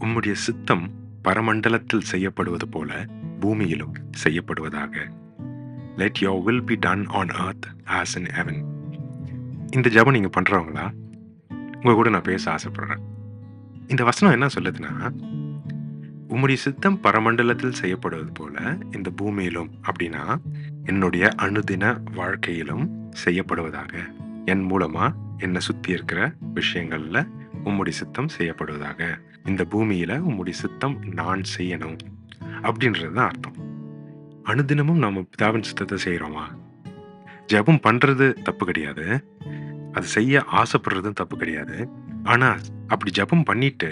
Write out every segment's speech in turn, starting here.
உம்முடைய சித்தம் பரமண்டலத்தில் செய்யப்படுவது போல பூமியிலும் செய்யப்படுவதாக. Let your will be done on earth as in heaven. இந்த ஜெபம் நீங்க பண்றவங்களா? உங்க கூட நான் பேச ஆசைப்படுறேன். இந்த வசனம் என்ன சொல்லுதுன்னா, உம்முடைய சித்தம் பரமண்டலத்தில் செய்யப்படுவது போல இந்த பூமியிலும் அப்படின்னா என்னுடைய அனுதின வாழ்க்கையிலும் செய்யப்படுவதாக. என் மூலமா என்னை சுத்தி இருக்கிற விஷயங்கள்ல உம்முடைய சித்தம் செய்யப்படுவதாக. இந்த பூமியில உம்முடைய சித்தம் நான் செய்யணும் அப்படின்றதுதான் அர்த்தம். அனுதினமும் நம்ம பிதாவின் சித்தத்தை செய்யறோமா? ஜெபம் பண்றது தப்பு கிடையாது, அது செய்ய ஆசைப்படுறதும் தப்பு கிடையாது. ஆனா அப்படி ஜெபம் பண்ணிட்டு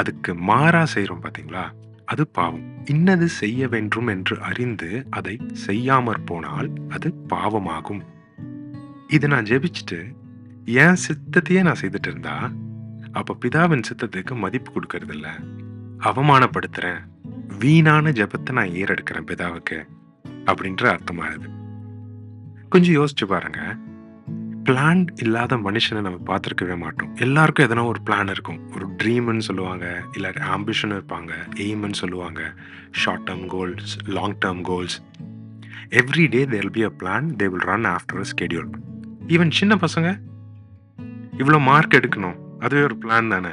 அதுக்கு மாறா செய்றோம் பாத்தீங்களா, அது பாவம். இன்னது செய்ய வேண்டும் என்று அறிந்து அதை செய்யாமற் போனால் அது பாவமாகும். இது நான் ஜெபிச்சுட்டு என் சித்தத்தையே நான் செய்துட்டு இருந்தா அப்ப பிதாவின் சித்தத்துக்கு மதிப்பு கொடுக்கறது இல்ல, அவமானப்படுத்துறேன், வீணான ஜெபத்தை நான் ஏறெடுக்கிறேன் பிதாவுக்கு அப்படின்ற அர்த்தமாகுது. கொஞ்சம் யோசிச்சு பாருங்க. பிளான் இல்லாத மனுஷனை நம்ம பார்த்துருக்கவே மாட்டோம். எல்லாருக்கும் எதனா ஒரு பிளான் இருக்கும். ஒரு ட்ரீம்னு சொல்லுவாங்க, இல்லை ஆம்பிஷன் இருப்பாங்க, எய்ம்னு சொல்லுவாங்க, short term goals, long term goals. Every day there will be a plan, they will run after a schedule. Even சின்ன பசங்க இவ்வளோ மார்க் எடுக்கணும், அதுவே ஒரு பிளான் தானே.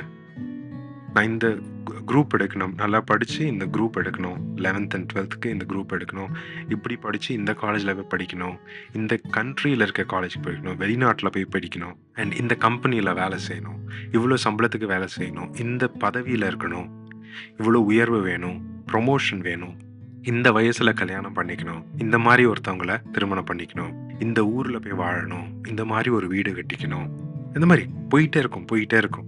நான் இந்த குரூப் எடுக்கணும், நல்லா படித்து இந்த குரூப் எடுக்கணும், 11th and 12th இந்த குரூப் எடுக்கணும், இப்படி படித்து இந்த காலேஜில் போய் படிக்கணும், இந்த கண்ட்ரியில் இருக்க காலேஜுக்கு படிக்கணும், வெளிநாட்டில் போய் படிக்கணும், அண்ட் இந்த கம்பெனியில் வேலை செய்யணும், இவ்வளோ சம்பளத்துக்கு வேலை செய்யணும், இந்த பதவியில் இருக்கணும், இவ்வளோ உயர்வு வேணும், ப்ரொமோஷன் வேணும், இந்த வயசில் கல்யாணம் பண்ணிக்கணும், இந்த மாதிரி ஒருத்தவங்களை திருமணம் பண்ணிக்கணும், இந்த ஊரில் போய் வாழணும், இந்த மாதிரி ஒரு வீடு கட்டிக்கணும், இந்த மாதிரி போயிட்டே இருக்கும்.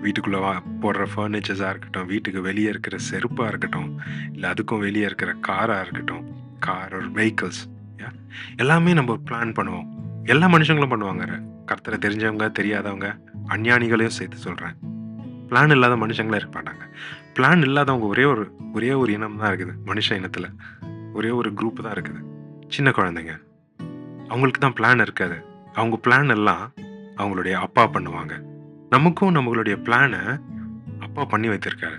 வீட்டுக்குள்ளே போடுற ஃபர்னிச்சர்ஸாக இருக்கட்டும், வீட்டுக்கு வெளியே இருக்கிற செருப்பாக இருக்கட்டும், இல்லை அதுக்கும் வெளியே இருக்கிற காராக இருக்கட்டும், கார் ஒரு வெஹிக்கிள்ஸ், எல்லாமே நம்ம பிளான் பண்ணுவோம். எல்லா மனுஷங்களும் பண்ணுவாங்க. கர்த்தரை தெரிஞ்சவங்க, தெரியாதவங்க, அஞ்ஞானிகளையும் சேர்த்து சொல்கிறேன். பிளான் இல்லாத மனுஷங்களே இருக்க மாட்டாங்க. பிளான் இல்லாதவங்க ஒரே ஒரு இனம் தான் இருக்குது மனுஷ இனத்தில். ஒரே ஒரு குரூப் தான் இருக்குது, சின்ன குழந்தைங்க. அவங்களுக்கு தான் பிளான் இருக்காது. அவங்க பிளான் எல்லாம் அவங்களுடைய அப்பா பண்ணுவாங்க. நமக்கும் நம்மளுடைய பிளானை அப்பா பண்ணி வைத்திருக்காரு.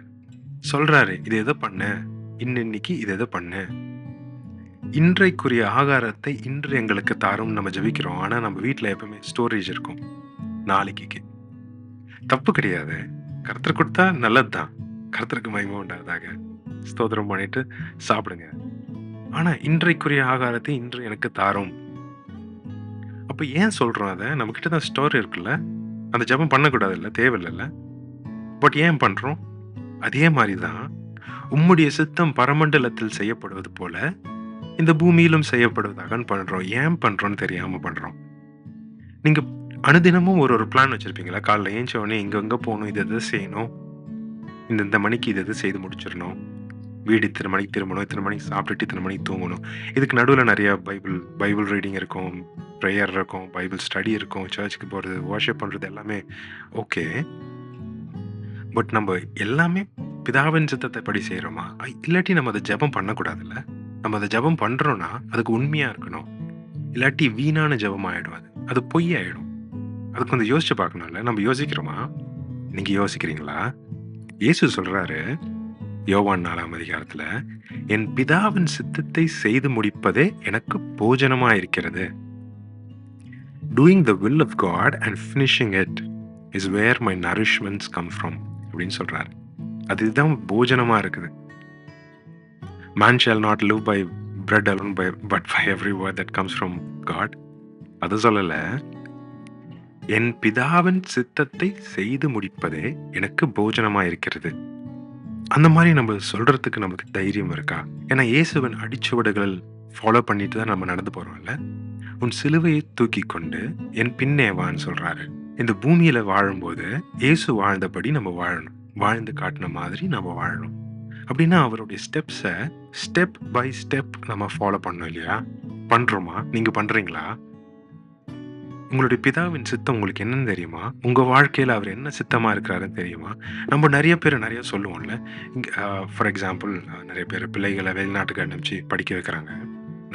சொல்றாரு, இது எதை பண்ண, இன்னைக்கு இது எதை பண்ண, இன்றைக்குரிய ஆகாரத்தை இன்று எங்களுக்கு தாரும் நம்ம ஜெபிக்கிறோம். ஆனா நம்ம வீட்டில் எப்பவுமே ஸ்டோரேஜ் இருக்கும் நாளைக்கு. தப்பு கிடையாது, கர்த்தர் கொடுத்தா நல்லதுதான், கர்த்தருக்கு மகிமை உண்டாவதாக, ஸ்தோத்திரம் பண்ணிட்டு சாப்பிடுங்க. ஆனா இன்றைக்குரிய ஆகாரத்தை இன்று எனக்கு தாரும். அப்ப ஏன் சொல்றோம்? அதை நம்ம கிட்ட தான் ஸ்டோர் இருக்குல்ல, அந்த ஜெபம் பண்ணக்கூடாது இல்லை, தேவையில்லை. பட் ஏன் பண்றோம்? அதே மாதிரி தான் உம்முடைய சித்தம் பரமண்டலத்தில் செய்யப்படுவது போல இந்த பூமியிலும் செய்யப்படுவதாகன்னு பண்றோம். ஏன் பண்றோம்னு தெரியாம பண்றோம். நீங்க அனுதினமும் ஒரு பிளான் வச்சிருப்பீங்களா? காலைல ஏஞ்ச உடனே இங்க போகணும், இது எதை செய்யணும், இந்த மணிக்கு இது எது செய்து முடிச்சிடணும், வீடு இத்தனை மணிக்கு திரும்பணும், இத்தனை மணிக்கு சாப்பிட்டுட்டு இத்தனை மணிக்கு தூங்கணும். இதுக்கு நடுவில் நிறைய பைபிள் ரீடிங் இருக்கும், ப்ரேயர் இருக்கும், பைபிள் ஸ்டடி இருக்கும், சர்ச்சுக்கு போகிறது, வர்ஷிப் பண்ணுறது, எல்லாமே ஓகே. பட் நம்ம எல்லாமே பிதாவின் சித்தத்தை படி செய்கிறோமா? இல்லாட்டி நம்ம அதை ஜெபம் பண்ணக்கூடாதுல்ல. நம்ம அதை ஜெபம் பண்ணுறோன்னா அதுக்கு உண்மையாக இருக்கணும், இல்லாட்டி வீணான ஜெபம் ஆகிடும், அது பொய் ஆகிடும். அது கொஞ்சம் யோசிச்சு பார்க்கணும்ல. நம்ம யோசிக்கிறோமா? நீங்கள் யோசிக்கிறீங்களா? இயேசு சொல்கிறாரு யோவான் 4ஆம் அதிகாரத்துல, என் பிதாவின் சித்தத்தை செய்து முடிப்பதே எனக்கு போஜனமா இருக்கிறது. Doing the will of God and finishing it is where my nourishments come from அப்படின்னு சொல்றாரு. அதுதான் போஜனமா இருக்குது. Man shall not live by bread alone but by every word that comes from God. அது சொல்லல, என் பிதாவின் சித்தத்தை செய்து முடிப்பதே எனக்கு போஜனமா இருக்கிறது. அந்த மாதிரி நம்ம சொல்றதுக்கு நமக்கு தைரியம் இருக்கா? ஏன்னா இயேசுவின் அடிச்சுவடுகள் ஃபாலோ பண்ணிட்டு தான் நம்ம நடந்து போறோம்ல. உன் சிலுவையை தூக்கி கொண்டு என் பின்னே வான்னு சொல்றாரு. இந்த பூமியில வாழும்போது இயேசு வாழ்ந்தபடி நம்ம வாழணும், வாழ்ந்து காட்டின மாதிரி நம்ம வாழணும். அப்படின்னா அவருடைய ஸ்டெப்ஸை ஸ்டெப் பை ஸ்டெப் நம்ம ஃபாலோ பண்ணோம் இல்லையா? பண்றோமா? நீங்க பண்றீங்களா? உங்களுடைய பிதாவின் சித்தம் உங்களுக்கு என்னன்னு தெரியுமா? உங்கள் வாழ்க்கையில் அவர் என்ன சித்தமாக இருக்கிறாருன்னு தெரியுமா? நம்ம நிறைய பேர் நிறைய சொல்லுவோம்ல. இங்கே ஃபார் எக்ஸாம்பிள் நிறைய பேர் பிள்ளைகளை வெளிநாட்டுக்கு அனுப்பிச்சு படிக்க வைக்கிறாங்க.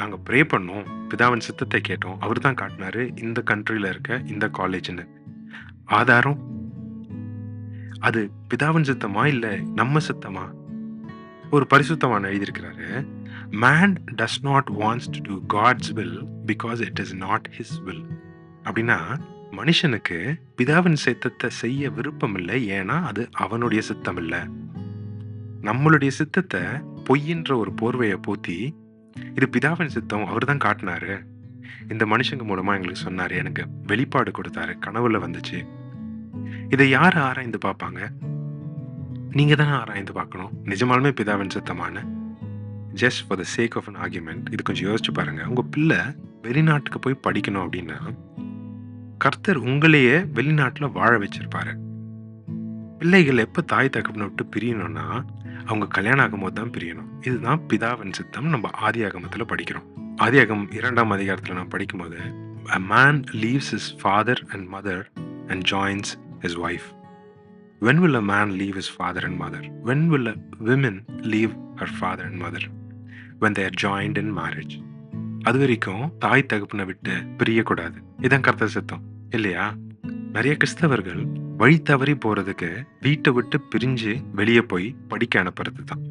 நாங்கள் ப்ரே பண்ணோம், பிதாவின் சித்தத்தை கேட்டோம், அவர் தான் காட்டினாரு இந்த கண்ட்ரியில் இருக்க இந்த காலேஜ்னு. ஆதாரம் அது பிதாவின் சித்தமா இல்ல நம்ம சித்தமா? ஒரு பரிசுத்தவான் எழுதியிருக்கிறாரு, man does not wants to do God's will because it is not his will. அப்படின்னா மனுஷனுக்கு பிதாவின் சித்தத்தை செய்ய விருப்பம் இல்லை, ஏன்னா அது அவனுடைய சித்தம் இல்லை. நம்மளுடைய சித்தத்தை பொய்ன்ற ஒரு போர்வையை போத்தி இது பிதாவின் சித்தம், அவர் தான் காட்டினாரு, இந்த மனுஷங்க மூலமா எங்களுக்கு சொன்னாரு, எனக்கு வெளிப்பாடு கொடுத்தாரு, கனவுல வந்துச்சு. இதை யார் ஆராய்ந்து பார்ப்பாங்க? நீங்க தானே ஆராய்ந்து பார்க்கணும், நிஜமாலுமே பிதாவின் சித்தமான. Just for the sake of an argument இது கொஞ்சம் யோசிச்சு பாருங்க. உங்க பிள்ளை வெளிநாட்டுக்கு போய் படிக்கணும் அப்படின்னா கர்த்தர் உங்களையே வெளிநாட்டுல வாழ வச்சிருப்பாரு. பிள்ளைகள் எப்ப தாய் தகப்பனை விட்டு பிரியணும்னா அவங்க கல்யாணம் ஆகும்போது தான் பிரியணும். இதுதான் பிதாவின் சித்தம். நம்ம ஆதியாகமத்துல படிக்கிறோம். ஆதியாகமம் 2ஆம் அதிகாரத்துல நான் படிக்கும்போது, a man leaves his father and mother and joins his wife. When will a man leave his father and mother? When will a woman leave her father and mother? When they are joined in marriage. அது வரைக்கும் தாய் தகப்பனை விட்டு பிரியக்கூடாது. இதான் கர்த்தர் சித்தம் இல்லையா? நிறைய கிறிஸ்தவர்கள் வழி தவறி போறதுக்கு வீட்டை விட்டு பிரிஞ்சு வெளியே போய் படிக்க அனுப்புறது தான்.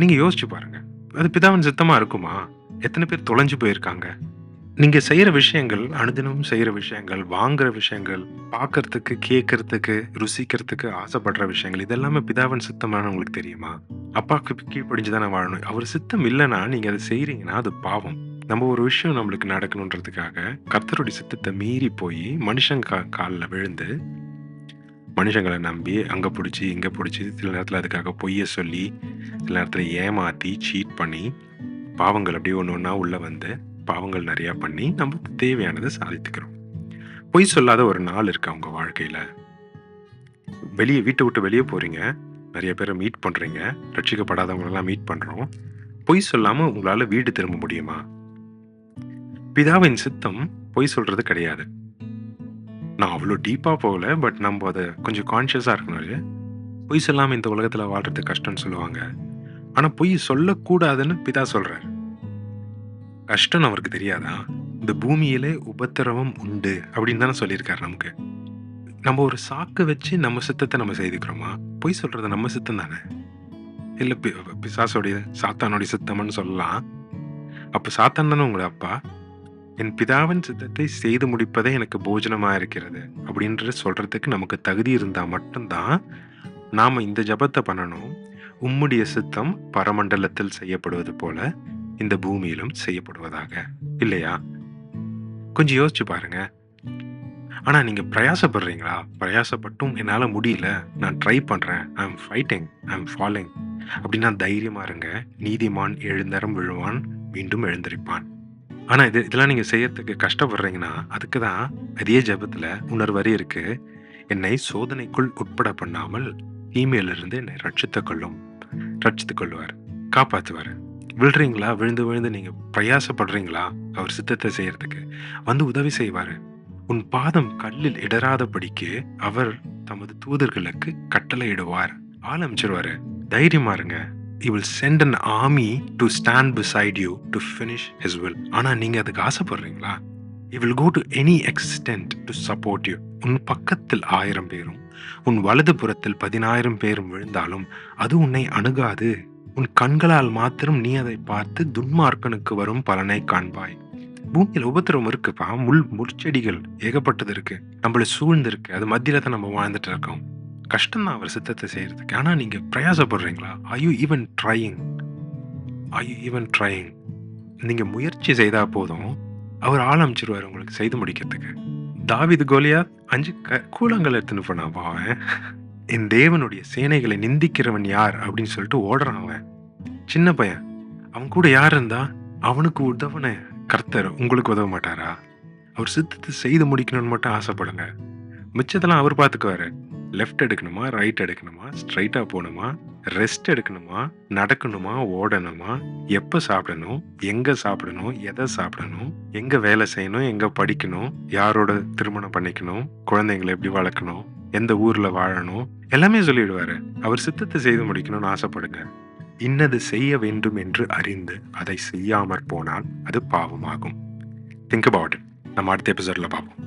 நீங்க யோசிச்சு பாருங்க, அது பிதாவின் சித்தமா இருக்குமா? எத்தனை பேர் தொலைஞ்சு போயிருக்காங்க. நீங்க செய்யற விஷயங்கள், அனுதினமும் செய்யற விஷயங்கள், வாங்குற விஷயங்கள், பார்க்கறதுக்கு, கேட்கறதுக்கு, ருசிக்கிறதுக்கு ஆசைப்படுற விஷயங்கள், இதெல்லாமே பிதாவின் சித்தமான உங்களுக்கு தெரியுமா? அப்பாவுக்கு கீழ்ப்படிஞ்சுதானே வாழணும். அவர் சித்தம் இல்லைன்னா நீங்க அதை செய்யறீங்கன்னா அது பாவம். நம்ம ஒரு விஷயம் நம்மளுக்கு நடக்கணுன்றதுக்காக கர்த்தருடைய சித்தத்தை மீறி போய் மனுஷங்க காலில் விழுந்து மனுஷங்களை நம்பி அங்கே பிடிச்சி இங்கே பிடிச்சி சில நேரத்தில் அதுக்காக பொய்ய சொல்லி சில நேரத்தில் ஏமாற்றி சீட் பண்ணி பாவங்கள் அப்படியே ஒன்று ஒன்றா உள்ளே வந்து பாவங்கள் நிறையா பண்ணி நமக்கு தேவையானதை சாதித்துக்கிறோம். பொய் சொல்லாத ஒரு நாள் இருக்கு அவங்க வாழ்க்கையில். வீட்டை விட்டு வெளியே போகிறீங்க, நிறைய பேரை மீட் பண்ணுறீங்க, ரட்சிக்கப்படாதவங்களெல்லாம் மீட் பண்ணுறோம். பொய் சொல்லாமல் உங்களால் வீடு திரும்ப முடியுமா? பிதாவின் சித்தம் பொய் சொல்றது கிடையாது. நான் அவ்வளோ டீப்பாக போகல, பட் நம்ம அதை கொஞ்சம் கான்ஷியஸாக இருக்கணும். பொய் சொல்லாமல் இந்த உலகத்தில் வாழ்றது கஷ்டம்னு சொல்லுவாங்க, ஆனால் பொய் சொல்லக்கூடாதுன்னு பிதா சொல்றாரு. கஷ்டம் அவருக்கு தெரியாதா? இந்த பூமியிலே உபத்திரவம் உண்டு அப்படின்னு தானே சொல்லியிருக்காரு நமக்கு. நம்ம ஒரு சாக்கு வச்சு நம்ம சித்தத்தை நம்ம செய்துக்கிறோமா? பொய் சொல்றது நம்ம சித்தம் தானே? இல்லை பிசாசோடைய சாத்தானுடைய சித்தம்னு சொல்லலாம். அப்போ சாத்தான் தானே உங்களை அப்பா? என் பிதாவின் சித்தத்தை செய்து முடிப்பதே எனக்கு போஜனமா இருக்கிறது அப்படின்ற சொல்றதுக்கு நமக்கு தகுதி இருந்தா மட்டும்தான் நாம இந்த ஜபத்தை பண்ணணும். உம்முடைய சித்தம் பரமண்டலத்தில் செய்யப்படுவது போல இந்த பூமியிலும் செய்யப்படுவதாக. இல்லையா? கொஞ்சம் யோசிச்சு பாருங்க. ஆனா நீங்க பிரயாசப்படுறீங்களா? பிரயாசப்பட்டும் என்னால முடியல, நான் ட்ரை பண்றேன், I am fighting, I am following அப்படின்னா தைரியமா இருங்க. நீதிமான் எழுந்தரம் விழுவான், மீண்டும் எழுந்திருப்பான். ஆனா இதெல்லாம் நீங்க செய்யறதுக்கு கஷ்டப்படுறீங்கன்னா அதுக்கு தான் அதே ஜபத்துல இன்னொரு வரி இருக்கு, என்னை சோதனைக்குள் உட்பட பண்ணாமல் தீமையிலிருந்து என்னை ரட்சித்துக் கொள்ளுவார், காப்பாத்துவாரு. விழுறீங்களா? விழுந்து விழுந்து நீங்க பிரயாசப்படுறீங்களா? அவர் சித்தத்தை செய்யறதுக்கு வந்து உதவி செய்வாரு. உன் பாதம் கல்லில் இடராதபடிக்கு அவர் தமது தூதர்களுக்கு கட்டளை இடுவார், ஆரம்பிச்சிருவாரு. தைரியமா இருங்க. He will send an army to stand beside you to finish his will. ஆனா நீங்க அதுக்கு ஆசைப்படுறீங்களா? He will go to any extent to support you. உன் பக்கத்தில் 1000 பேரும் உன் வலது புறத்தில் 10,000 பேரும் விழுந்தாலும் அது உன்னை அணுகாது. உன் கண்களால் மாத்திரம் நீ அதை பார்த்து துன்மார்க்கனுக்கு வரும் பலனை காண்பாய். பூமியில் உபத்திரம் இருக்குப்பா, முள்செடிகள் ஏகப்பட்டது இருக்கு, நம்மள சூழ்ந்து இருக்கு, அது மத்தியில தான் நம்ம வாழ்ந்துட்டு இருக்கோம். கஷ்டம் தான் அவர் சித்தத்தை செய்யறதுக்கு. ஆனா நீங்க பிரயாசப்படுறீங்களா? Are you even trying? நீங்க முயற்சி செய்தா போதும், அவர் ஆரம்பிச்சிருவாரு உங்களுக்கு செய்து முடிக்கிறதுக்கு. தாவீது கோலியாத் 5 கூழாங்கல் எடுத்துன்னு போனா அவன். என் தேவனுடைய சேனைகளை நிந்திக்கிறவன் யார் அப்படின்னு சொல்லிட்டு ஓடுறான் அவன். சின்ன பையன், அவன் கூட யார் இருந்தா? அவனுக்கு உதவன கர்த்தர் உங்களுக்கு உதவ மாட்டாரா? அவர் சித்தத்தை செய்து முடிக்கணும்னு மட்டும் ஆசைப்படுங்க, மிச்சத்தெல்லாம் அவர் பார்த்துக்குவாரு. லெஃப்ட் எடுக்கணுமா, ரைட் எடுக்கணுமா, ஸ்ட்ரைட்டா போகணுமா, ரெஸ்ட் எடுக்கணுமா, நடக்கணுமா, ஓடணுமா, எப்ப சாப்பிடணும், எங்க சாப்பிடணும், எதை சாப்பிடணும், எங்க வேலை செய்யணும், எங்க படிக்கணும், யாரோட திருமணம் பண்ணிக்கணும், குழந்தைங்களை எப்படி வளர்க்கணும், எந்த ஊர்ல வாழணும், எல்லாமே சொல்லிடுவாரு. அவர் சித்தத்தை செய்து முடிக்கணும்னு ஆசைப்படுங்க. இன்னது செய்ய வேண்டும் என்று அறிந்து அதை செய்யாமற் போனால் அது பாவமாகும். Think about it. நம்ம அடுத்த எபிசோட்ல பார்ப்போம்.